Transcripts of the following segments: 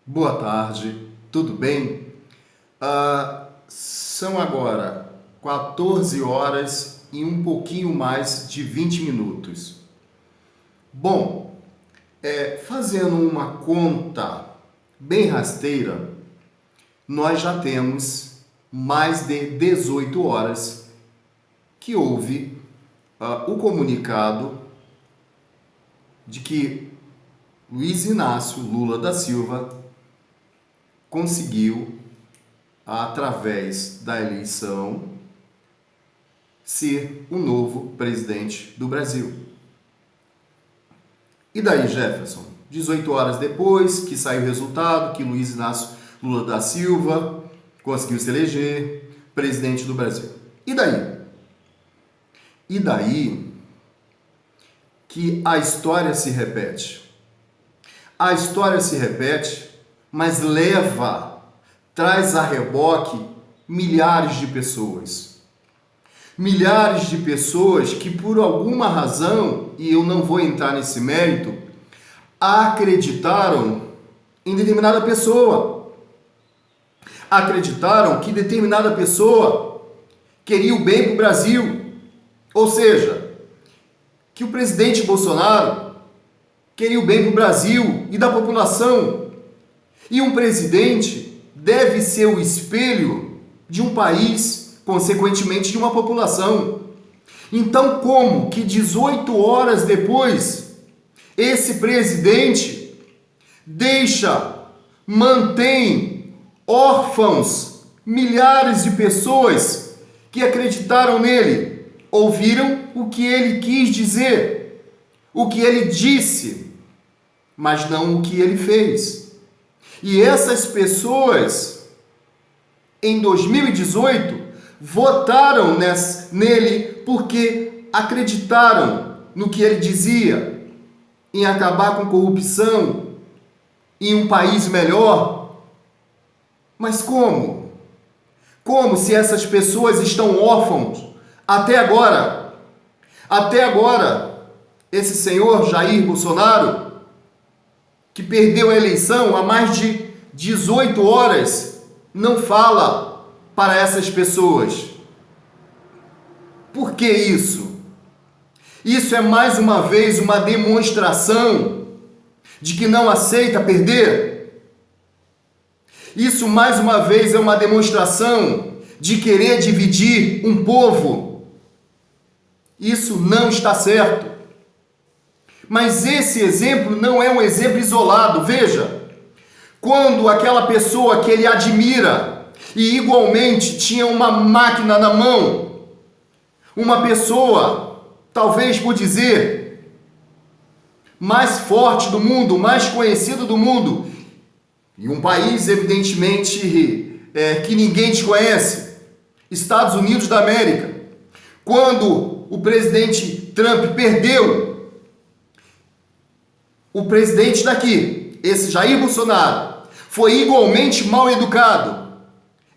Boa tarde, tudo bem? São agora 14 horas e um pouquinho mais de 20 minutos. Bom, fazendo uma conta bem rasteira, nós já temos mais de 18 horas que houve o comunicado de que Luiz Inácio Lula da Silva conseguiu, através da eleição, ser o novo presidente do Brasil. E daí, Jefferson? 18 horas depois que saiu o resultado, que Luiz Inácio Lula da Silva conseguiu se eleger presidente do Brasil. E daí? E daí que a história se repete. A história se repete, mas traz a reboque milhares de pessoas. Milhares de pessoas que por alguma razão, e eu não vou entrar nesse mérito, acreditaram em determinada pessoa. Acreditaram que determinada pessoa queria o bem para o Brasil. Ou seja, que o presidente Bolsonaro queria o bem para o Brasil e da população. E um presidente deve ser o espelho de um país, consequentemente de uma população. Então, como que 18 horas depois, esse presidente mantém órfãos milhares de pessoas que acreditaram nele, ouviram o que ele quis dizer, o que ele disse, mas não o que ele fez. E essas pessoas, em 2018, votaram nele porque acreditaram no que ele dizia, em acabar com corrupção, em um país melhor. Mas como? Como se essas pessoas estão órfãos até agora? Até agora, esse senhor Jair Bolsonaro, que perdeu a eleição há mais de 18 horas, não fala para essas pessoas. Por que isso? Isso é mais uma vez uma demonstração de que não aceita perder. Isso mais uma vez é uma demonstração de querer dividir um povo. Isso não está certo. Mas esse exemplo não é um exemplo isolado. Veja, quando aquela pessoa que ele admira e igualmente tinha uma máquina na mão, uma pessoa, talvez por dizer, mais forte do mundo, mais conhecido do mundo, em um país evidentemente que ninguém desconhece, Estados Unidos da América, quando o presidente Trump perdeu, o presidente daqui, esse Jair Bolsonaro, foi igualmente mal educado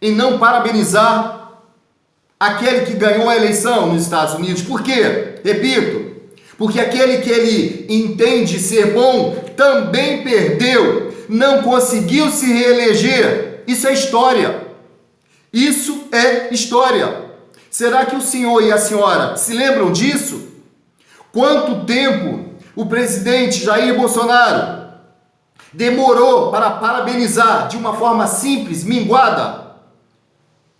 em não parabenizar aquele que ganhou a eleição nos Estados Unidos. Por quê? Repito, porque aquele que ele entende ser bom também perdeu, não conseguiu se reeleger. Isso é história. Isso é história. Será que o senhor e a senhora se lembram disso? Quanto tempo o presidente Jair Bolsonaro demorou para parabenizar de uma forma simples, minguada,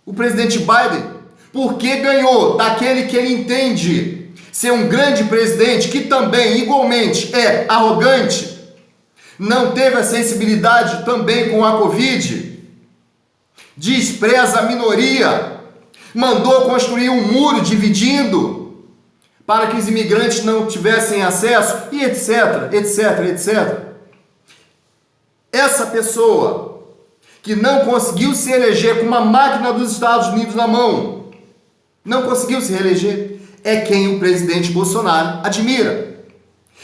o presidente Biden, porque ganhou daquele que ele entende ser um grande presidente, que também, igualmente, é arrogante, não teve a sensibilidade também com a Covid, despreza a minoria, mandou construir um muro dividindo para que os imigrantes não tivessem acesso, e etc, etc, etc. Essa pessoa que não conseguiu se eleger com uma máquina dos Estados Unidos na mão, não conseguiu se reeleger, é quem o presidente Bolsonaro admira.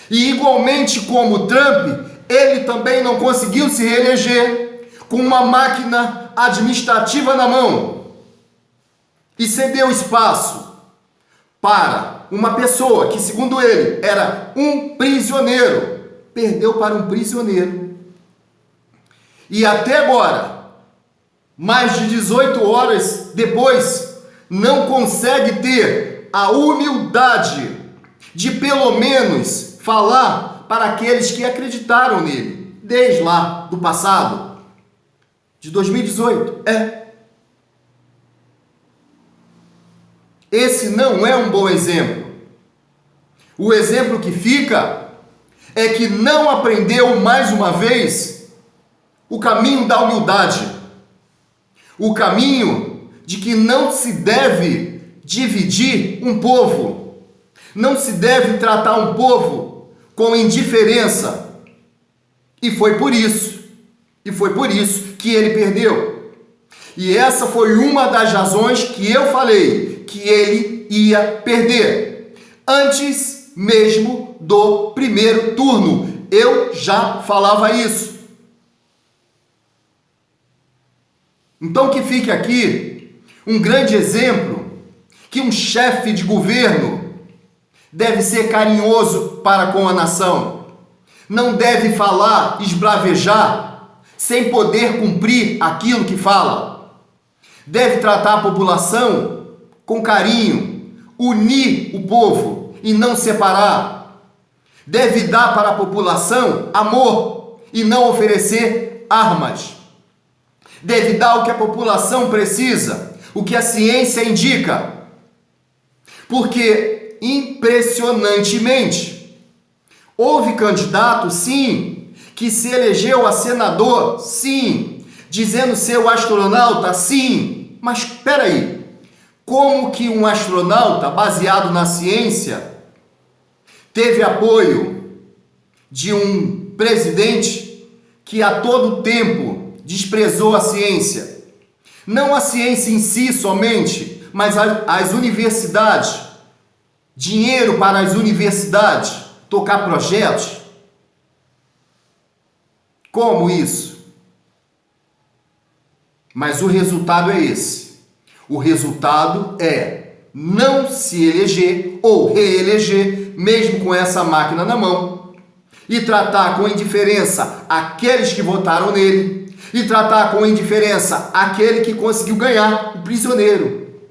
E igualmente como Trump, ele também não conseguiu se reeleger com uma máquina administrativa na mão e cedeu espaço para uma pessoa que, segundo ele, era um prisioneiro, perdeu para um prisioneiro. e até agora, mais de 18 horas depois, não consegue ter a humildade de pelo menos falar para aqueles que acreditaram nele, desde lá do passado, de 2018. Esse não é um bom exemplo. O exemplo que fica é que não aprendeu mais uma vez o caminho da humildade, o caminho de que não se deve dividir um povo, não se deve tratar um povo com indiferença. E foi por isso que ele perdeu. E essa foi uma das razões que eu falei que ele ia perder. Antes mesmo do primeiro turno, eu já falava isso. Então que fique aqui um grande exemplo que um chefe de governo deve ser carinhoso para com a nação. Não deve falar, esbravejar, sem poder cumprir aquilo que fala. Deve tratar a população com carinho, unir o povo e não separar. Deve dar para a população amor e não oferecer armas. Deve dar o que a população precisa, o que a ciência indica. Porque, impressionantemente, houve candidato, sim, que se elegeu a senador, sim, dizendo ser o astronauta, sim. Mas espera aí, como que um astronauta baseado na ciência teve apoio de um presidente que a todo tempo desprezou a ciência? Não a ciência em si somente, mas as universidades, dinheiro para as universidades, tocar projetos. Como isso? Mas o resultado é esse. O resultado é não se eleger ou reeleger, mesmo com essa máquina na mão, e tratar com indiferença aqueles que votaram nele, e tratar com indiferença aquele que conseguiu ganhar, o prisioneiro.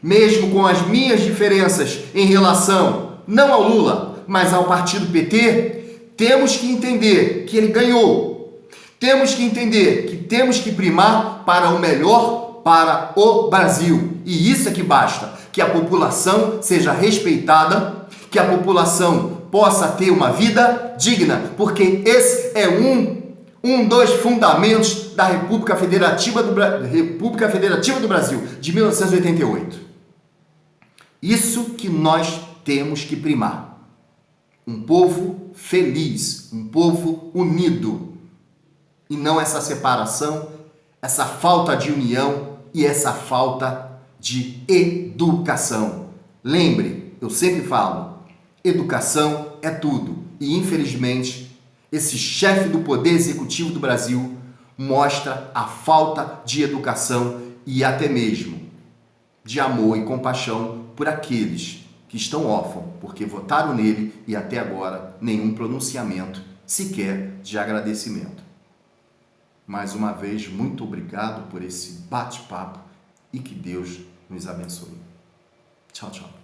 Mesmo com as minhas diferenças em relação, não ao Lula, mas ao partido PT, temos que entender que ele ganhou. Temos que entender que temos que primar para o melhor para o Brasil. E isso é que basta. Que a população seja respeitada, que a população possa ter uma vida digna, porque esse é um dos fundamentos da República Federativa do Brasil, de 1988. Isso que nós temos que primar. Um povo feliz, um povo unido. E não essa separação, essa falta de união e essa falta de educação. Lembre, eu sempre falo, educação é tudo. E infelizmente, esse chefe do Poder Executivo do Brasil mostra a falta de educação e até mesmo de amor e compaixão por aqueles que estão órfãos, porque votaram nele e até agora nenhum pronunciamento sequer de agradecimento. Mais uma vez, muito obrigado por esse bate-papo e que Deus nos abençoe. Tchau, tchau.